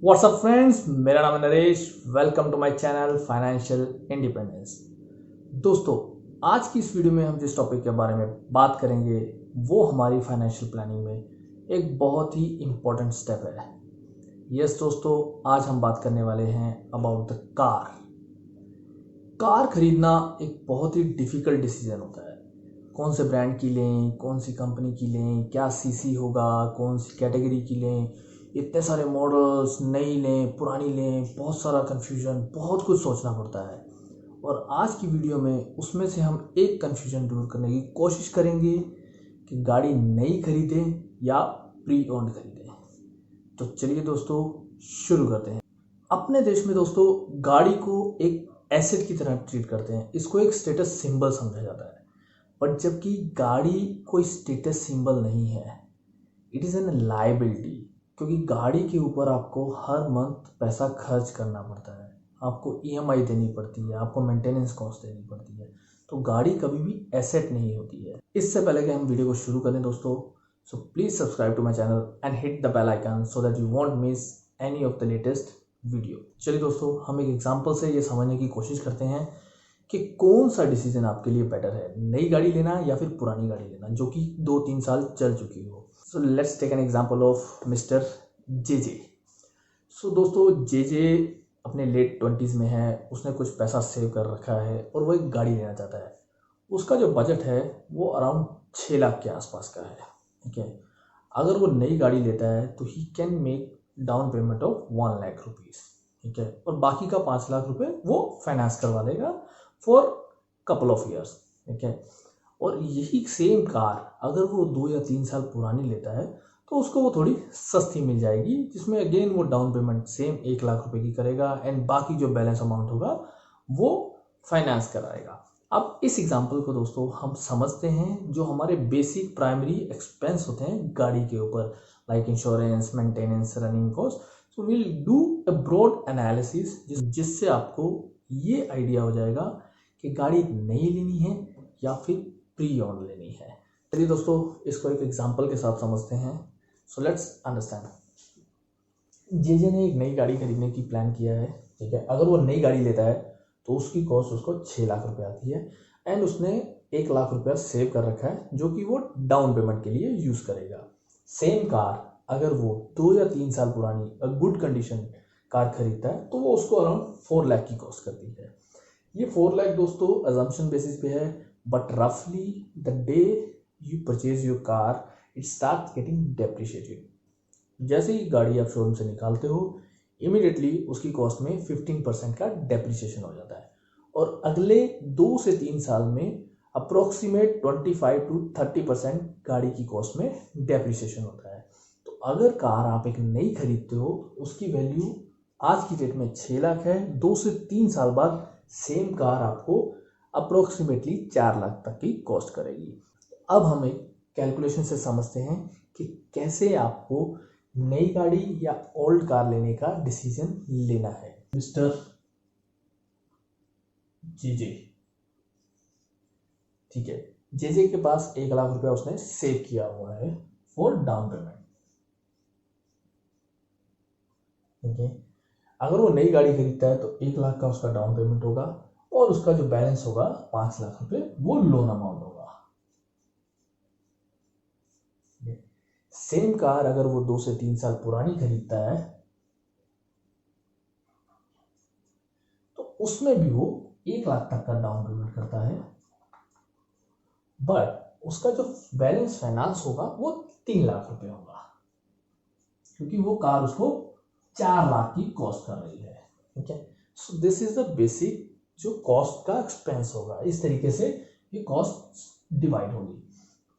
WhatsApp friends, मेरा नाम है Naresh. Welcome to my channel financial independence. दोस्तों, आज की इस वीडियो में हम जिस टॉपिक के बारे में बात करेंगे वो हमारी फाइनेंशियल प्लानिंग में एक बहुत ही इम्पोर्टेंट स्टेप है। यस दोस्तों, आज हम बात करने वाले हैं अबाउट द कार। कार खरीदना एक बहुत ही डिफ़िकल्ट डिसीजन होता है। कौन से ब्रांड की लें, कौन सी कंपनी की लें, क्या सीसी होगा, कौन सी कैटेगरी की लें, इतने सारे मॉडल्स, नई लें, पुरानी लें, बहुत सारा कन्फ्यूजन, बहुत कुछ सोचना पड़ता है। और आज की वीडियो में उसमें से हम एक कन्फ्यूजन दूर करने की कोशिश करेंगे कि गाड़ी नई खरीदें या प्री ओन्ड खरीदें। तो चलिए दोस्तों, शुरू करते हैं। अपने देश में दोस्तों गाड़ी को एक एसेट की तरह ट्रीट करते हैं। इसको एक स्टेटस सिंबल समझा जाता है, बट जबकि गाड़ी कोई स्टेटस सिंबल नहीं है, इट इज़ एन लाइबिलिटी। क्योंकि गाड़ी के ऊपर आपको हर मंथ पैसा खर्च करना पड़ता है, आपको ईएमआई देनी पड़ती है, आपको मेंटेनेंस कॉस्ट देनी पड़ती है। तो गाड़ी कभी भी एसेट नहीं होती है। इससे पहले कि हम वीडियो को शुरू करें दोस्तों, so please subscribe to my channel and hit the bell icon so that you won't miss any of the latest video. चलिए दोस्तों, हम एक एग्जाम्पल से ये समझने की कोशिश करते हैं कि कौन सा डिसीजन आपके लिए बेटर है, नई गाड़ी लेना या फिर पुरानी गाड़ी लेना जो कि 2-3 साल चल चुकी हो। So let's take an example of mister J. So दोस्तों, जे अपने लेट 20s में है, उसने कुछ पैसा सेव कर रखा है और वो एक गाड़ी लेना चाहता है। उसका जो बजट है वो अराउंड 6 लाख के आसपास का है। ठीक है, अगर वो नई गाड़ी लेता है तो he can make down payment of 1 lakh rupees. ठीक है, और बाकी का 5 लाख रुपए वो फाइनेंस करवा लेगा फॉर कपल ऑफ ईयर्स। ठीक है, और यही सेम कार अगर वो 2 या 3 साल पुरानी लेता है तो उसको वो थोड़ी सस्ती मिल जाएगी, जिसमें अगेन वो डाउन पेमेंट सेम 1 लाख रुपए की करेगा एंड बाकी जो बैलेंस अमाउंट होगा वो फाइनेंस कराएगा। अब इस एग्जांपल को दोस्तों हम समझते हैं जो हमारे बेसिक प्राइमरी एक्सपेंस होते हैं गाड़ी के ऊपर, like insurance, maintenance, running cost. So will do a broad analysis जिससे आपको ये आइडिया हो जाएगा कि गाड़ी नई लेनी है या फिर प्री ओन्ड लेनी है। चलिए दोस्तों, इसको एक एग्जांपल के साथ समझते हैं। So let's understand. जे ने एक नई गाड़ी खरीदने की प्लान किया है। ठीक है, अगर वो नई गाड़ी लेता है तो उसकी कॉस्ट उसको 6 लाख रुपए आती है एंड उसने 1 लाख रुपया सेव कर रखा है जो कि वो डाउन पेमेंट के लिए यूज़ करेगा। सेम कार अगर वो 2 या 3 साल पुरानी गुड कंडीशन कार खरीदता है तो वो उसको अराउंड 4 लाख की कॉस्ट करती है। ये 4 लाख दोस्तों अजम्पशन बेसिस पे है, बट रफली the day you purchase your car it start getting depreciated. जैसे ही गाड़ी आप शोरूम से निकालते हो इमीडिएटली उसकी कॉस्ट में 15% का डेप्रिसिएशन हो जाता है और अगले 2 से 3 साल में अप्रोक्सीमेट 25 to 30% गाड़ी की कॉस्ट में डेप्रिसिएशन होता है। तो अगर कार आप एक नई खरीदते हो उसकी वैल्यू आज की डेट में 6 लाख है, 2 से 3 साल बाद सेम कार आपको अप्रोक्सीमेटली 4 लाख तक की कॉस्ट करेगी। अब हम एक कैलकुलेशन से समझते हैं कि कैसे आपको नई गाड़ी या ओल्ड कार लेने का डिसीजन लेना है। मिस्टर जे, ठीक है, जे के पास 1 लाख रुपया उसने सेव किया हुआ है फॉर डाउन पेमेंट। ठीक है, अगर वो नई गाड़ी खरीदता है तो 1 लाख का उसका डाउन पेमेंट होगा और उसका जो बैलेंस होगा 5 लाख रुपए वो लोन अमाउंट होगा। सेम कार अगर वो 2 से 3 साल पुरानी खरीदता है तो उसमें भी वो 1 लाख तक का डाउन पेमेंट करता है, बट उसका जो बैलेंस फाइनेंस होगा वो 3 लाख रुपए होगा क्योंकि वो कार उसको 4 लाख की कॉस्ट कर रही है। ठीक है, so this is the basic जो कॉस्ट का एक्सपेंस होगा। इस तरीके से ये कॉस्ट डिवाइड होगी।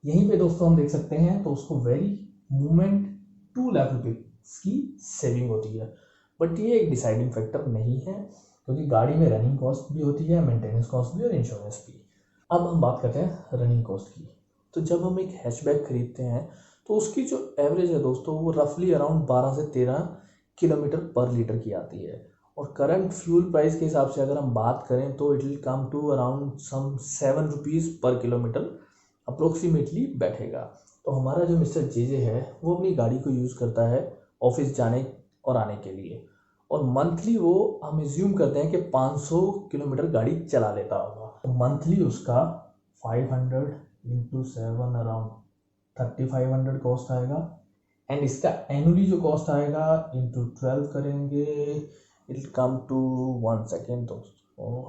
यहीं पे दोस्तों हम देख सकते हैं तो उसको वेरी मूवमेंट 2 लाख रुपए की सेविंग होती है, बट ये एक डिसाइडिंग फैक्टर नहीं है क्योंकि गाड़ी में रनिंग कॉस्ट भी होती है, मेंटेनेंस कॉस्ट भी और इंश्योरेंस भी। अब हम बात करते हैं रनिंग कॉस्ट की। तो जब हम एक हैचबैक खरीदते हैं तो उसकी जो एवरेज है दोस्तों वो रफली अराउंड 12 से 13 किलोमीटर पर लीटर की आती है और करंट फ्यूल प्राइस के हिसाब से अगर हम बात करें तो it will come to around some 7 rupees पर किलोमीटर अप्रोक्सीमेटली बैठेगा। तो हमारा जो मिस्टर जे है वो अपनी गाड़ी को यूज़ करता है ऑफिस जाने और आने के लिए, और मंथली वो हम एज्यूम करते हैं कि 500 किलोमीटर गाड़ी चला लेता होगा, तो मंथली उसका 500 इंटू 7 अराउंड 3500 कॉस्ट आएगा। एंड इसका एनुअली जो कॉस्ट आएगा इंटू 12 करेंगे, इट कम टू 1 सेकेंड दोस्तों,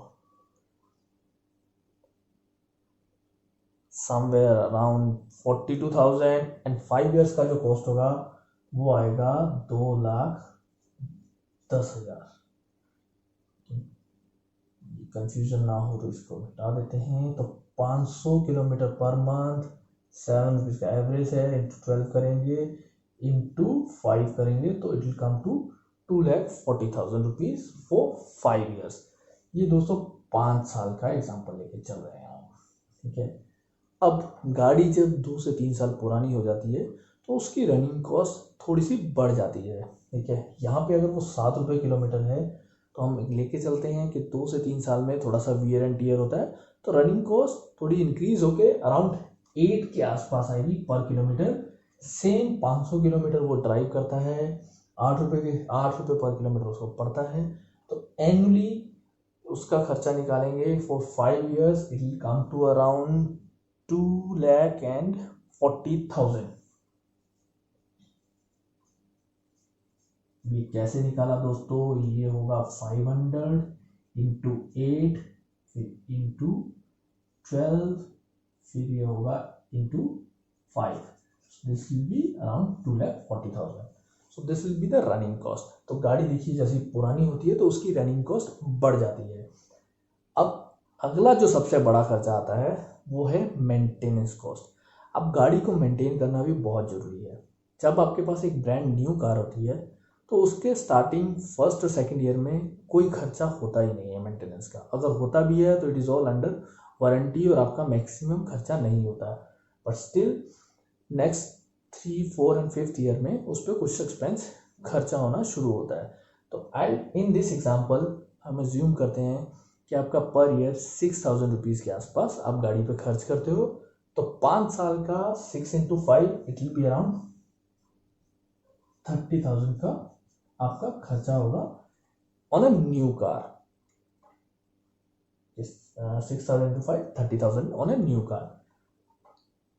समवेयर अराउंड 42,000। एंड 5 ईयर्स का जो कॉस्ट होगा वो आएगा 2,10,000। कंफ्यूजन ना हो तो इसको हटा देते हैं। तो 500 किलोमीटर पर मंथ, 7 रुपीज़ का एवरेज है, इंटू 12 करेंगे, इंटू 5 करेंगे, तो it will come to 2,40,000 rupees for 5 years. ये दोस्तों 5 साल का एग्जाम्पल लेके चल रहे हैं हम, ठीक है। अब गाड़ी जब 2 से 3 साल पुरानी हो जाती है तो उसकी रनिंग कॉस्ट थोड़ी सी बढ़ जाती है, ठीक है। यहाँ पे अगर वो 7 रुपये किलोमीटर है तो हम लेके चलते हैं कि 2 से 3 साल में थोड़ा सा वियर एंड टीयर होता है, तो रनिंग कॉस्ट थोड़ी इंक्रीज होके अराउंड 8 के आसपास आएगी पर किलोमीटर। सेम 500 किलोमीटर वो ड्राइव करता है, 8 रुपये पर किलोमीटर उसको पड़ता है, तो एनुअली उसका खर्चा निकालेंगे for 5 years, it will come to around 2,40,000। ये कैसे निकाला दोस्तों, ये होगा 500 इंटू 8 फिर इंटू 12 फिर ये होगा into 5, this will be around 2,40,000। So this will be the running cost. तो गाड़ी देखिए जैसी पुरानी होती है तो उसकी रनिंग कॉस्ट बढ़ जाती है। अब अगला जो सबसे बड़ा खर्चा आता है वो है मेंटेनेंस कॉस्ट। अब गाड़ी को मेंटेन करना भी बहुत ज़रूरी है। जब आपके पास एक ब्रांड न्यू कार होती है तो उसके स्टार्टिंग फर्स्ट और सेकंड ईयर में कोई खर्चा होता ही नहीं है मेंटेनेंस का। अगर होता भी है तो it is all under warranty और आपका मैक्सिमम खर्चा नहीं होता है, but still next 3, 4 and 5th year में उस पर कुछ एक्सपेंस खर्चा होना शुरू होता है। तो इन दिस एग्जाम्पल हम एज्यूम करते हैं कि आपका पर ईयर 6,000 रुपीज़ के आसपास आप गाड़ी पे खर्च करते हो, तो 5 साल का 6 into 5 it will be around 30,000 का आपका खर्चा होगा on a new car. 6,000 into 5 30,000 on a new car.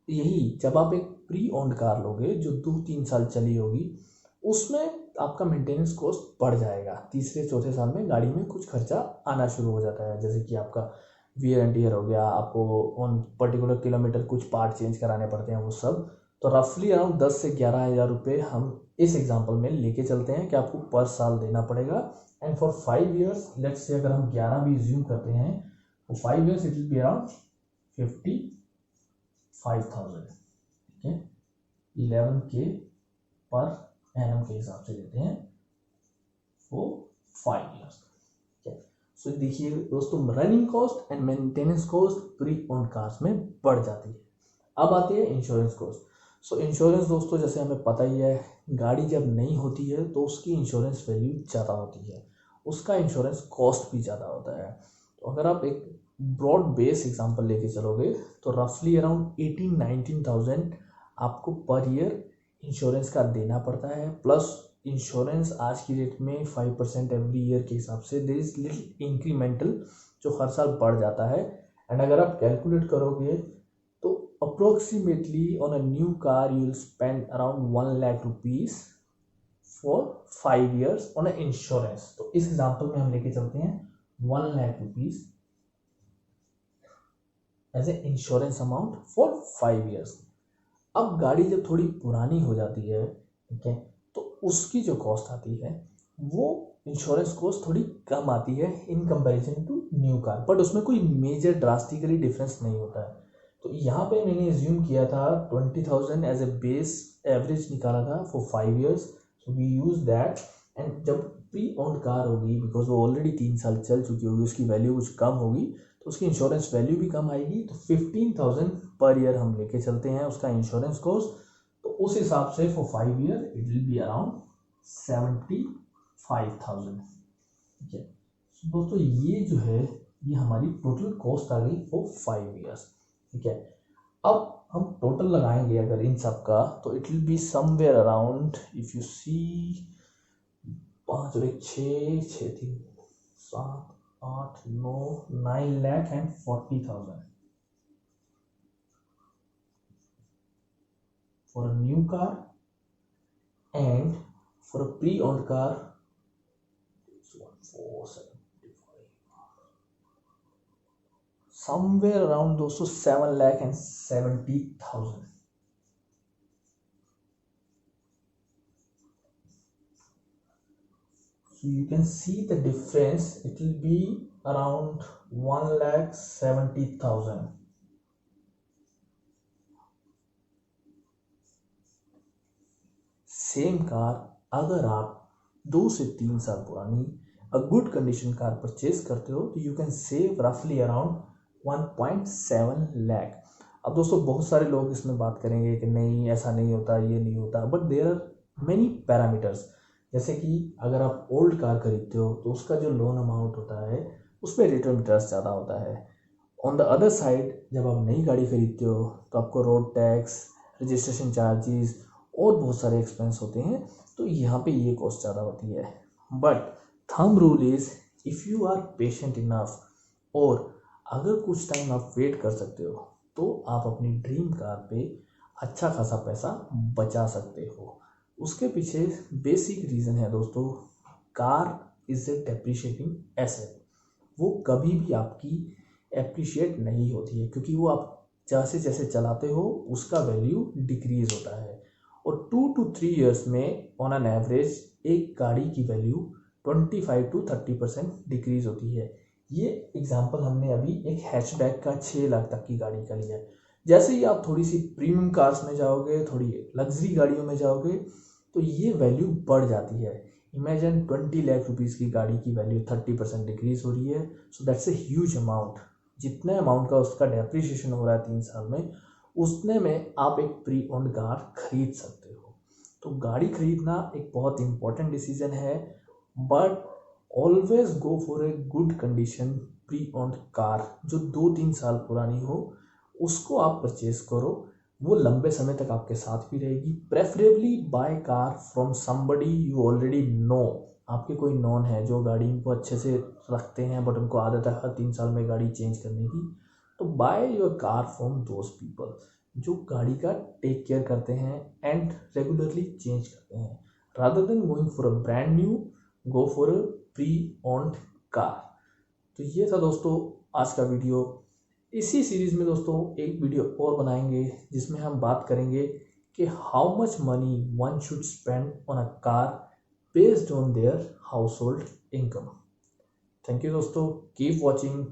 यही जब आप एक प्री ओन्ड कार लोगे जो 2-3 साल चली होगी, उसमें आपका मेंटेनेंस कॉस्ट बढ़ जाएगा। तीसरे चौथे साल में गाड़ी में कुछ खर्चा आना शुरू हो जाता है, जैसे कि आपका वियर एंड टीयर हो गया, आपको ऑन पर्टिकुलर किलोमीटर कुछ पार्ट चेंज कराने पड़ते हैं वो सब। तो रफली अराउंड 10 से 11,000 रुपये हम इस एग्जांपल में लेके चलते हैं कि आपको पर साल देना पड़ेगा। And for 5 years let's say अगर हम 11 भी एज्यूम करते हैं तो 5 years it will be around 55,000, ठीक है। 11K पर एनम के हिसाब से देते हैं वो 5 ईयर्स, ठीक है। सो देखिए दोस्तों, running cost and maintenance cost pre owned cars में बढ़ जाती है। अब आती है इंश्योरेंस कॉस्ट। सो इंश्योरेंस दोस्तों जैसे हमें पता ही है, गाड़ी जब नई होती है तो उसकी इंश्योरेंस वैल्यू ज़्यादा होती है, उसका इंश्योरेंस कॉस्ट भी ज़्यादा होता है। तो अगर आप एक ब्रॉड बेस एग्जांपल लेके चलोगे तो रफली अराउंड 18-19,000 आपको पर ईयर इंश्योरेंस का देना पड़ता है। प्लस इंश्योरेंस आज की डेट में 5% एवरी ईयर के हिसाब से देयर इज लिटिल इंक्रीमेंटल जो हर साल बढ़ जाता है। एंड अगर आप कैलकुलेट करोगे तो approximately on a new car you will spend around 1 lakh rupees for 5 years on a insurance. तो इस एग्जाम्पल में हम लेके चलते हैं 1 lakh rupees as a insurance amount for 5 years. अब गाड़ी जब थोड़ी पुरानी हो जाती है, ठीक है, तो उसकी जो कॉस्ट आती है वो इंश्योरेंस कॉस्ट थोड़ी कम आती है in comparison to new car, but उसमें कोई मेजर ड्रास्टिकली डिफरेंस नहीं होता है। तो यहाँ पे मैंने एज्यूम किया था 20,000 एज ए बेस एवरेज निकाला था for 5 years, so we use that. And जब प्री ओन्ड कार होगी, बिकॉज वो ऑलरेडी 3 साल चल चुकी होगी, उसकी वैल्यू कुछ कम होगी तो उसकी इंश्योरेंस वैल्यू भी कम आएगी। तो 15,000 पर ईयर हम लेके चलते हैं उसका इंश्योरेंस कॉस्ट। तो उस हिसाब से for 5 year it will be around 75,000, ठीक है। दोस्तों ये जो है ये हमारी टोटल कॉस्ट आ गई फॉर 5 ईयर्स, ठीक है। अब हम टोटल लगाएंगे अगर इन सब का तो it will be somewhere around, if you see 5 और 1 6 6 3 7 8 9 9,40,000 for a new car, and for a pre-owned car it's 1475, somewhere around दोस्तों 7,70,000. So you can see the difference. It will be around 1,70,000. Same car अगर आप 2 से 3 साल पुरानी a good condition car purchase करते हो तो यू कैन सेव रफली अराउंड 1.7 लाख. अब दोस्तों बहुत सारे लोग इसमें बात करेंगे कि नहीं ऐसा नहीं होता, ये नहीं होता, but there are many parameters. जैसे कि अगर आप ओल्ड कार खरीदते हो तो उसका जो लोन अमाउंट होता है उस पर रेट ऑफ इंटरेस्ट ज़्यादा होता है. ऑन द अदर साइड जब आप नई गाड़ी खरीदते हो तो आपको रोड टैक्स, रजिस्ट्रेशन चार्जेस और बहुत सारे एक्सपेंस होते हैं, तो यहाँ पे ये कॉस्ट ज़्यादा होती है. But thumb rule is if you are patient enough और अगर कुछ टाइम आप वेट कर सकते हो तो आप अपनी ड्रीम कार पे अच्छा खासा पैसा बचा सकते हो. उसके पीछे बेसिक रीज़न है दोस्तों, car is a depreciating asset. वो कभी भी आपकी एप्रिशिएट नहीं होती है क्योंकि वो आप जैसे जैसे चलाते हो उसका वैल्यू डिक्रीज होता है. और 2 to 3 years में ऑन एन एवरेज एक गाड़ी की वैल्यू 25 to 30% डिक्रीज होती है. ये एग्जांपल हमने अभी एक हैचबैक का 6 लाख तक की गाड़ी का लिया है. जैसे ही आप थोड़ी सी प्रीमियम कार्स में जाओगे, थोड़ी लग्जरी गाड़ियों में जाओगे तो ये वैल्यू बढ़ जाती है. इमेजिन 20 लाख रुपीज़ की गाड़ी की वैल्यू 30% डिक्रीज हो रही है. So that's a huge amount. जितने अमाउंट का उसका डेप्रिसिएशन हो रहा है 3 साल में, उतने में आप एक प्री ओन्ड कार खरीद सकते हो. तो गाड़ी खरीदना एक बहुत इंपॉर्टेंट डिसीजन है, but always go for a good condition pre owned car. जो 2-3 साल पुरानी हो उसको आप परचेज करो, वो लंबे समय तक आपके साथ भी रहेगी. Preferably by car from somebody you already know. आपके कोई नॉन है जो गाड़ी को अच्छे से रखते हैं बट उनको आदत है हर 3 साल में गाड़ी चेंज करने की, तो by your car from those people जो गाड़ी का टेक केयर करते हैं एंड रेगुलरली चेंज करते हैं. Rather than going for a brand new, go for a pre owned car. तो ये था दोस्तों आज का वीडियो. इसी सीरीज़ में दोस्तों एक वीडियो और बनाएंगे जिसमें हम बात करेंगे कि how much money one should spend on a car based on their house hold income. Thank you दोस्तों, कीप वॉचिंग.